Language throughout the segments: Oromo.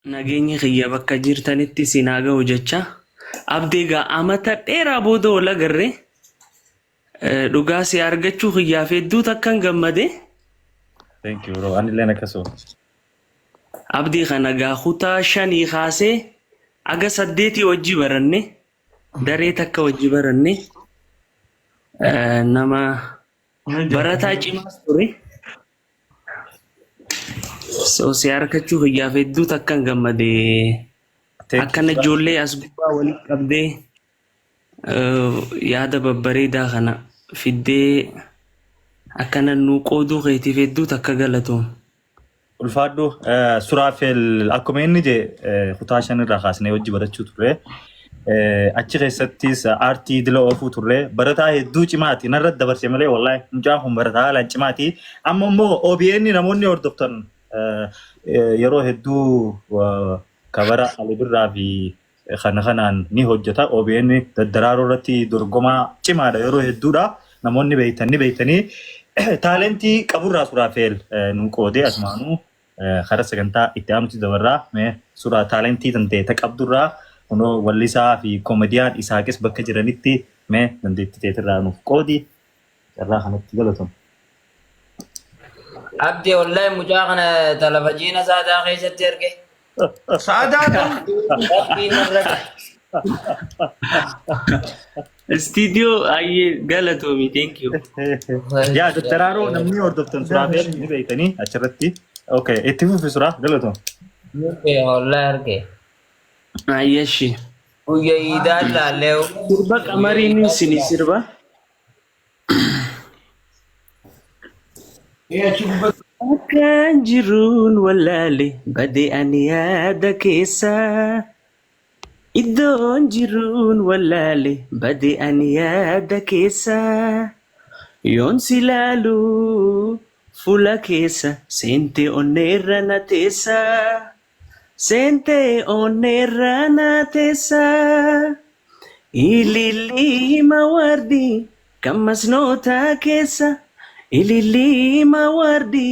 Nageenyi kiyya bakka jirtanitti sinaa ga'u jecha. Abdiigaa amata dheeraa booda ol agarree dhugaa si argachuu kiyyaaf hedduu takkan gammade. Thank you bro. Ani illee akkasuma. Abdii kana gaa kutaa 5 kaasee aga 8 wajji baranne daree takka wajji baranne nama barataa cimaas ture. So si argachuu kiyyaaf hedduu takkan gammade. Akkana ijoollee as gubbaa walitti qabdee yaada babbareedaa kana fiddee akkana nuu qooduu keetiif hedduu takka galatoom. Ulfaadhu Suraafel akkuma inni je kutaa 5 irraa kaasnee hojii barachuu turre. Achi keessattis aartii dila oofuu turre. Barataa hedduu cimaati. Narra dabarsee malee wallahi mucaan kun barataa haalaan cimaati. Amma immoo OBN namoonni hordoftan yeroo hedduu kabara Ali Birraa fi kanaan ni hojjeta. OBN daddaraaroo irratti dorgomaa cimaadha yeroo hedduudha. Namoonni beeytanii taalentii qaburraa Suraafel nu qoodee asumaanuu karaa sagantaa itti aanutti dabarraa mee suuraa taalentii tantee qabdurraa kunoo wallisaa fi koomediyaan isaaqis bakka jiranitti mee dandeettii teetirraa nuuf qoodi irraa kanatti galatamu. Abdi wallahi mucaa kana televiziyoona saadaa keessatti erge. Studio aye galatomi, thank you. Ya daddaraaroo namni hordoftan Suraafel ni beeytanii achirratti. Okay, itti fufi Suraa galatoom. Wallahi erge. Ayyashi. Guyya iidaa laalleewu. Sirba qamariin sini sirba. Akkan jiruun wallaale badee ani yaada keessaa. Iddoon jiruun wallaale badee ani yaada keessaa. Yoon si laalu fuula keessa seentee onneerra na teessaa. Seentee onneerra na teessaa. Ililii mawardi kan masnoota keessa. Ililii mawardi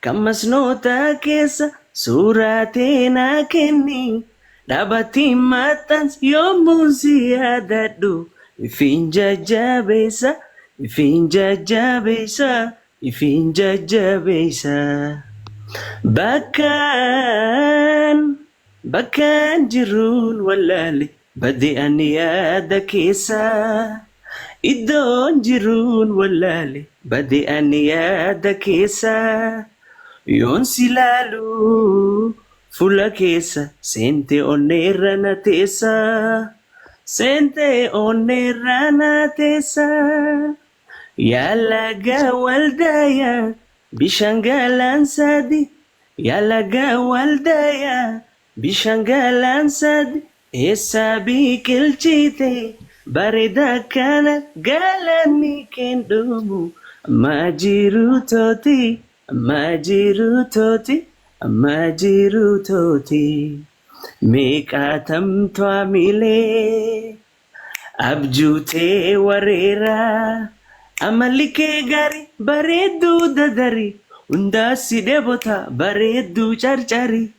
kan masnoota keessa. Suuraa teenaa kenni. Dhaabatti maxxansi yommuu si yaadadhu ifiin jajjabeessa, ifiin jajjabeessa, ifiin jajjabeessa. Bakkaan jiruun wallaale badee ani yaada keessaa. Iddoon jiruun wallaale badee ani yaada keessaa. Yoon si laalu fuula keessa seentee onneerra na teessaa. Seentee onneerra na teessaa. Yaalaga waldaayaa bishaan galaan sadi. Yaalaga waldaayaa bishaan galaan sadi. Eessaa biqilchite bareeda kana galaanni kendumu. Ammaa jiru tooti, ammaa jiru tooti. Amma jiru tooti meeqaatamtu amilee abjuutee wareeraa amalli kee gaarii bareedduu dadarii hundaa si dheebota bareedduu carcarii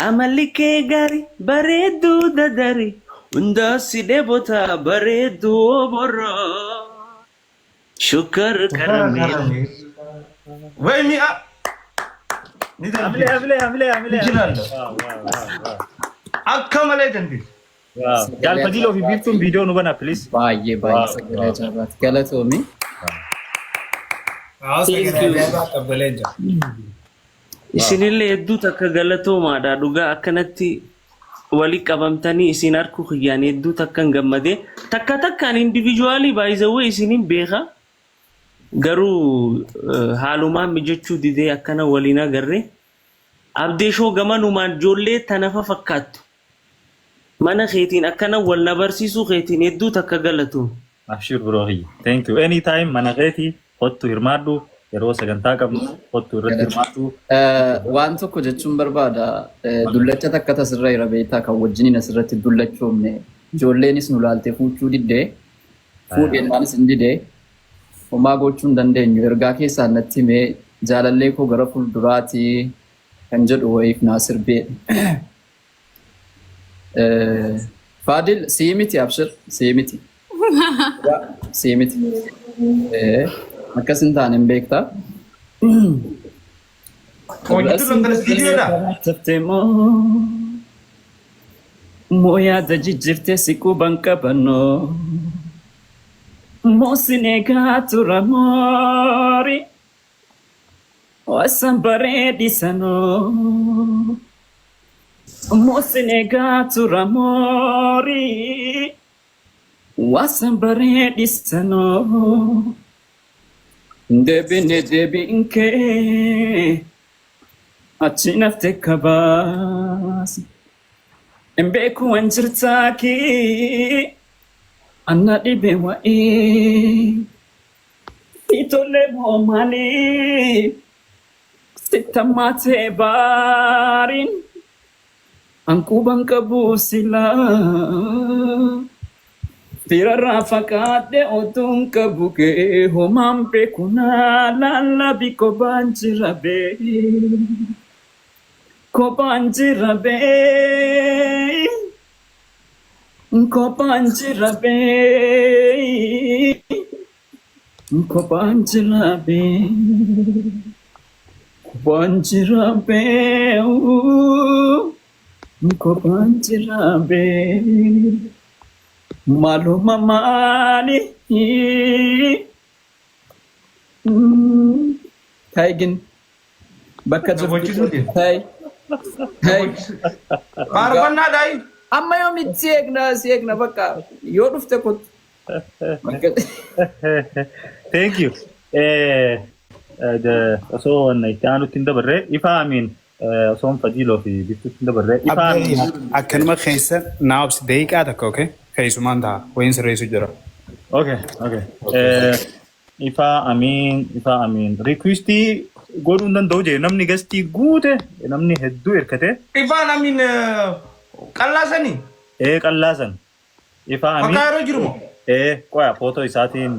amalli kee gaarii bareedduu dadarii hundaa si dheebota bareedduu oboroo shukar karamee. Waymi'a. Amlee. Akka malee dandeessu. Galfadiloo fi biiftuun viidiyoo nu bana please. Baay'ee sagalee jabaatii galatoomi. Isinillee hedduu takka galatoomaadha dhugaa akkanatti walii qabamtanii isin harkuu kiyyaan hedduu takkan gammadee takkaan individuaalii baay'isawwee isinin beeka garuu haalumaan mijachuu didee akkana waliin agarre abdeeshoo gamanumaan ijoollee tanafa fakkaattu mana keetiin akkana wal na barsiisuu keetiin hedduu takka galatoom. Abshir bro, thank you. Anytime mana keetii hottu hirmaadhu yeroo sagantaa qabnu hottu irratti hirmaadhu. Waan tokko jechuun barbaada dullacha takka tasirra irra beektaa kan wajjiniin asirratti dullachoomne ijoolleenis nu laaltee fuuchuu diddee fuudheennaanis hin didee homaa gochuu hin dandeenyu ergaa keessaan natti himee jaalallee koo gara fuulduraati kan jedhu wayiif Naasir Bee. Faadil siimiti abshir siimiti. Siimiti. Akkas hin taane hin beektaa. Hojjetu lantaras viidiyoodha. Moo yaada jijjiirtee siquu banqabannoo. Moo sineegaa tura moori. Wasan bareedisanoo. Moo sineegaa tura moori. Wasan bareedisanoo. Deebine deebiin kee. Achi naftee kabaasi. Mbeku wanjirtaaki anna dhibe wa'ee itole moomani sittammaatee baariin ankuban qabuu silaa firarraa fagaadhe otuun qabu kee homaan beeku naa lallabi kophaan jira bee. Kopanjirabe, Kopanjirabe, Kopanjirabe, Kopanjirabe, Kopanjirabe, Maluma mali, Kaigin, bakka Hojjetu jirtu kai. Hey. Faarfannaa daa'i. Amma yoomitti seekna bakka yoo dhufte kottu. Thank you. Osoo itti aanutti hin dabarre ifa amiin osoo fadiloo fi biftutti hin dabarre ifa amiin. Akkanuma keessa naabsi deeqaa takka okay keessumaan ta'a wayin sirreessu jira. Okay. Ifa amiin requestii godhuun danda'u jee namni gastii guute namni hedduu hirkate. Ifaan amiin qallaasanii. Qallaasan. Ifa amiin. Fakkaa yeroo jiru moo? Qoya footoo isaatiin.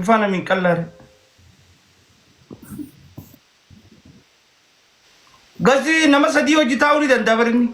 Ifaan amiin qallaare. Gastii nama sadii hojii taa'uu ni danda'a barinni.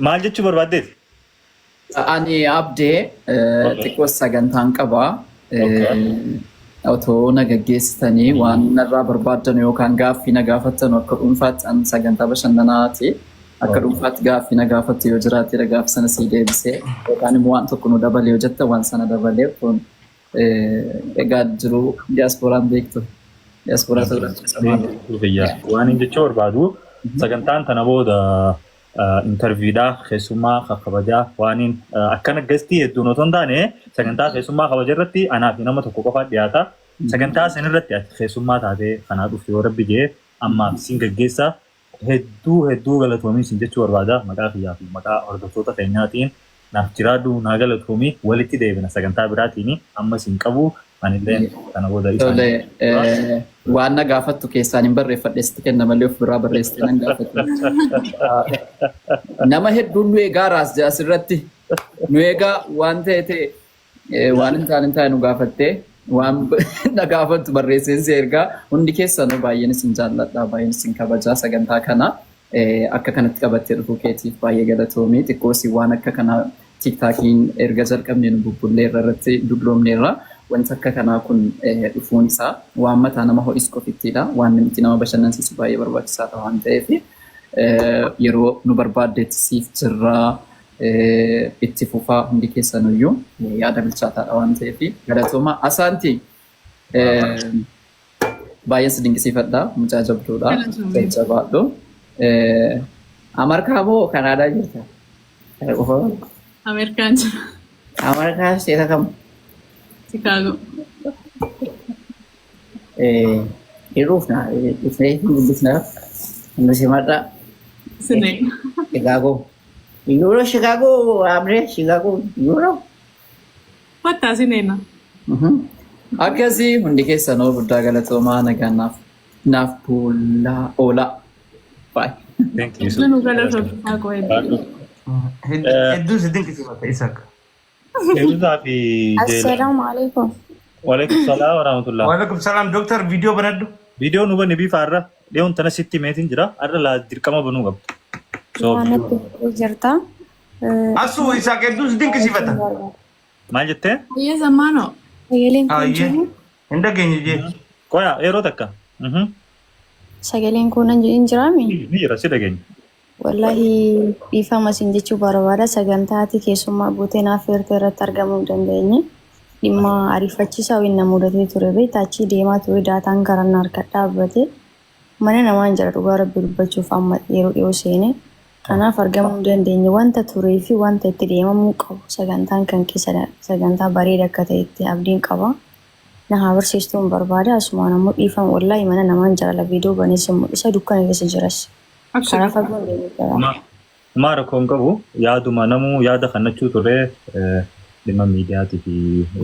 Maal jechuu barbaaddeet? Ani abdee xiqqoo sagantaan qabaa. Otoo na gaggeessitanii waan narraa barbaadan yookaan gaaffii na gaafattan akka dhuunfaatti an sagantaa bashannanaati. Akka dhuunfaatti gaaffii na gaafatte yoo jiraatedha gaaffii sana sii deebisee yookaan immoo waan tokko nu dabalee yoo jette waan sana dabalee kun egaa jiru diyaaspooraan beektu. Diyaaspooraan waan hin jechuu barbaadu sagantaan tana booda interviidhaa keessummaa kabajaa waaniin akkana gastii hedduun otoo hin taane sagantaa keessummaa kabaja irratti anaa fi nama tokko qofaa dhiyaata. Sagantaa isin irratti ati keessummaa taatee kanaa dhufte yoo rabbi jee ammaaf siin gaggeessa hedduu galatoomi siin jechuu barbaada maqaa kiyyaa fi maqaa hordoftoota keenyaatiin naaf jiraadhu naa galatoomi walitti deebina sagantaa biraatiin amma siin qabu anillee kana booda isaan. Waan na gaafattu keessaan hin barreeffadhe sitti kenna malee of biraa barreessite nan gaafatu. Nama hedduun nu eegaa raas jira asirratti nu eegaa waan ta'e waan hin taane nu gaafattee waan na gaafattu barreesseensi ergaa hundi keessanuu baay'een isin jaalladha baay'een isin kabajaa sagantaa kana akka kanatti qabattee dhufuu keetiif baay'ee galatoomii xiqqoosi waan akka kana tiktaakiin erga jalqabnee nu bubbulleerra irratti dubloomneerra. Wanti akka kanaa kun dhufuun isaa waan mataa nama ho'is qofittiidha. Waan namatti nama bashannansiisu baay'ee barbaachisaadha waan ta'eef yeroo nu barbaaddeetti siif jirraa itti fufaa hundi keessanuyyuu yaada bilchaataadha waan ta'eef galatooma. Asaanti baay'een si dinqisiifadha mucaa jabduudha jajjabaadhu. Ameerikaa moo Kanaadaa jirta? Ameerikaan jira. Ameerikaa seeta kam? Chicago. Irufna, ifnee dubbisnaaf nuti madda. Sinee. Chicago. Euro Chicago, amre Chicago, Euro. Wattaa sineena. Akkasii hundi keessanoo guddaa galatoomaa nagaan naaf bullaa oolaa. Bye. Thank you. Nanu galatoomaa Chicago hedduu. Hedduu si dinqisiifata Isaaka. Assalamu alaikum. Waalaikum salaam wa rahmatullah. Waalaikum salaam doktor video banadhu. Video nu bani bifa arra dhiyoon tana sitti meetiin jira arra laa dirqama banuu qabdu. Waanatti jirta. Asu isa keddus dinqisiifata. Maal jettee? Hayyee zammaanoo. Sagaleen kun Hayyee. jiru. Hin dhageenye jee. Qoya yeroo takka. Sagaleen kun hin jiraami. Ni jira si dhageenya. Wallahi dhiifama isin jechuu barbaada. Sagantaati keessummaa buutee naaf eertee irratti argamuu hin dandeenye. Dhimma ariifachiisaa wayii na mudatee ture beektaa achii deemaa ture daataan karan harka dhaabbate. Mana namaan jira dhugaa rabbi dubbachuuf amma yeroo dhiyoo seene. Kanaaf argamuu hin dandeenye wanta turee fi wanta itti deemamuu qabu sagantaan kan keessa sagantaa bareeda akka ta'etti abdiin qaba. Na haa barsiistuun barbaada asumaan ammoo dhiifama wallahi mana namaan jira viidiyoo baneessa mul'isa dukkana keessa jiras. Kanaaf arguu hin dandeenye. Maara koon qabu yaaduma namuu yaada kannachuu ture dhimma miidiyaatii fi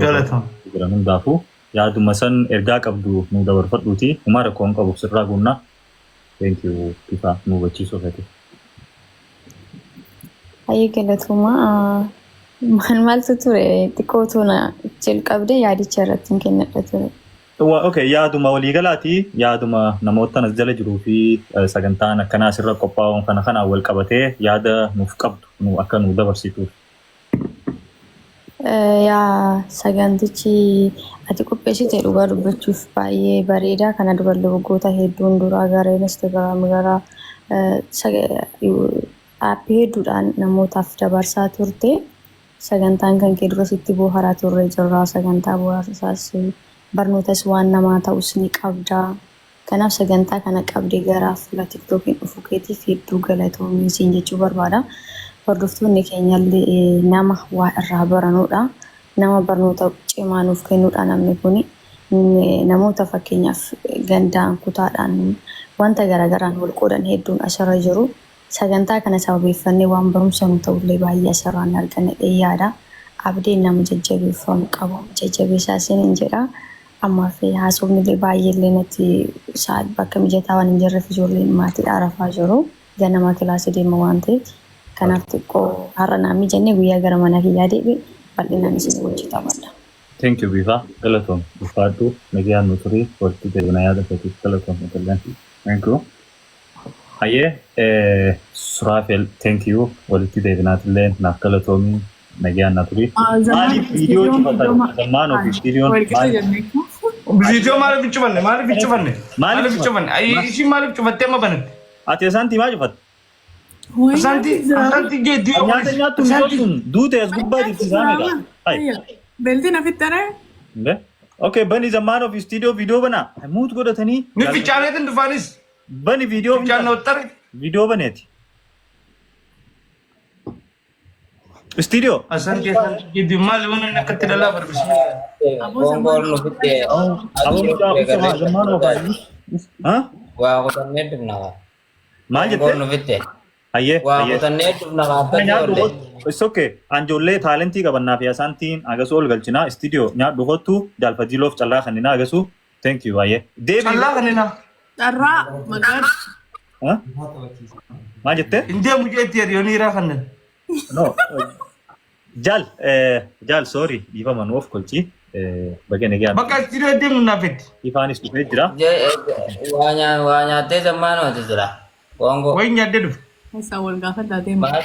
Galatama. jiran hundaafuu yaaduma san ergaa qabdu nu dabarfadhuuti. Maara koon qabu sirraa gunnaa. Thank you bifa nu hubachiisuu feete. Hayyee galatumaa maaltu ture xiqqootu na jalqabde yaadicha irratti hin kennadha ture. Okay, yaaduma waliigalaati yaaduma namoota as jala jiruu fi sagantaan akkanaa asirra qophaa'uun kanaan wal qabatee yaada nuuf qabdu nu akka nu dabarsituuf. Yaa sagantichi ati qopheessite dhugaa dubbachuuf baay'ee bareeda. Kana dura waggoota hedduun duraa gara Instagram gara aappii hedduudhaan namootaaf dabarsaa turte. Sagantaan kan kee durasitti booharaa turre jirra. Sagantaa booharsaas barnootas waan namaa ta'us ni qabda. Kanaaf sagantaa kana qabdee gara fuula tiktookiin dhufu keetiif hedduu galatoomii siin jechuu barbaada. Hordoftoonni keenyallee nama waa irraa baranudha. Nama barnoota cimaa nuuf kennuudha namni kuni. Namoota fakkeenyaaf gandaan kutaadhaan wanta garagaraan wal qoodan hedduun asirra jiru. Sagantaa kana sababeeffannee waan barumsa nu ta'ullee baay'ee asirraan arganne yaada. Abdiin nama jajjabeeffamu qabu. Jajjabeessaa isiniin jedha. Ammaa fi haasofnillee baay'eellee natti bakka mijataa waan hin jirreef ijoolleen maatii arafaa jiru. Ganama kilaasii deema waan ta'eef. Kanaaf xiqqoo har'a naamni jennee guyyaa gara mana kiyyaa deebi'e bal'inaan isin wajjin taphatna. Thank you bifa galatoom ulfaadhu nagayaan nu turii walitti deebina yaada keetiif galatoom mutalleen. Thank you. Hayyee Suraafel thank you walitti deebinaatillee naaf galatoomii nagayaan na turii. Maaliif viidiyoo cufatan zammaan ofiis viidiyoon Viidiyoo maaliif cufanne? Maaliif cufanne? Maaliif cufanne? Isin maaliif cufattee ma banatti? ati esaantii maa cufatte? Asanti geeddiyo. Nyaata nyaattu sun duute as gubbaatiif isaanidha. Beltiin afittare? Okay, bani zammaan of studio video bana. Muut godhatanii. Ni fichaaneetin dhufaanis. Bani video Fichaan ottare. video baneeti. Studio. Asanti geeddiyo maali waan inni akkatti dhalaa barbismillah. Bongoon nu fitte. Zammaan of ha? Waa qotannee dhufna. Maal Bongoon jette? nu fitte. Hayyee. Waa qotannee dhufna akka It's okay. Anjoollee taalentii qabannaa fi asaantiin agasuu ol galchinaa studio nyaadhu hottu jaalfajiloof callaa kannina agasuu. Thank you hayyee. Callaa kannina. Dharraa maqaan. Maal jettee? Indeemu jeetti hiriyoon hiiraa kannan. No. Jaal sorry dhiifama nuuf kolchi. Bakka nagayaan. Bakka studio deemnu naafetti. Ifaanis dhufee jira. waa nyaattee zammaanooti jira. Bongo. Wayi nyaadde dhufe. Isaa wal gaafadhaa deema. Maal?